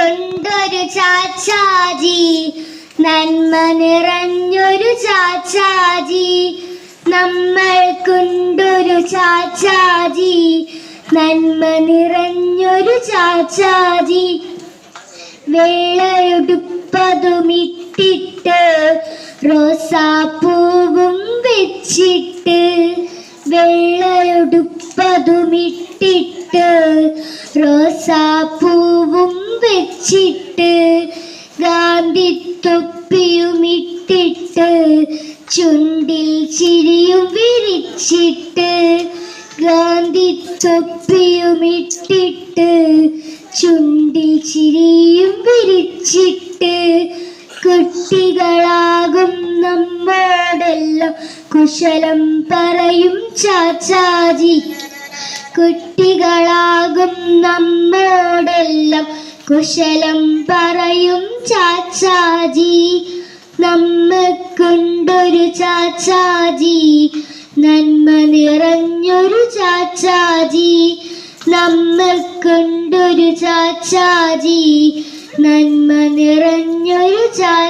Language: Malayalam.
നമ്മൾക്കൊണ്ടൊരു ചാച്ചാജി, നന്മ നിറഞ്ഞൊരു ചാച്ചാജി. നമ്മൾക്കൊണ്ടൊരു ചാച്ചാജി, നന്മ നിറഞ്ഞൊരു ചാച്ചാജി. വെള്ളയുടുപ്പതുമിട്ടിട്ട് റോസാപ്പൂവും വെച്ചിട്ട്, വെള്ളയുടുപ്പതുമിട്ടിട്ട് റോസാപ്പൂവും വെച്ചിട്ട്, ഗാന്ധിത്തൊപ്പിയുമിട്ടിട്ട് ചുണ്ടിൽ ചിരിയും വിരിച്ചിട്ട്, ഗാന്ധിത്തൊപ്പിയുമിട്ടിട്ട് ചുണ്ടിൽ ചിരിയും വിരിച്ചിട്ട്, കുട്ടികളാകും നമ്മോടെല്ലാം കുശലം പറയും ചാച്ചാജി. കുട്ടികളാകും നമ്മോടെല്ലാം കുശലം പറയും ചാച്ചാജി. നമ്മൾക്കൊണ്ടൊരു ചാച്ചാജി, നന്മ നിറഞ്ഞൊരു ചാച്ചാജി. നമ്മൾക്കൊണ്ടൊരു ചാച്ചാജി, നന്മ നിറഞ്ഞൊരു ചാച്ചാജി.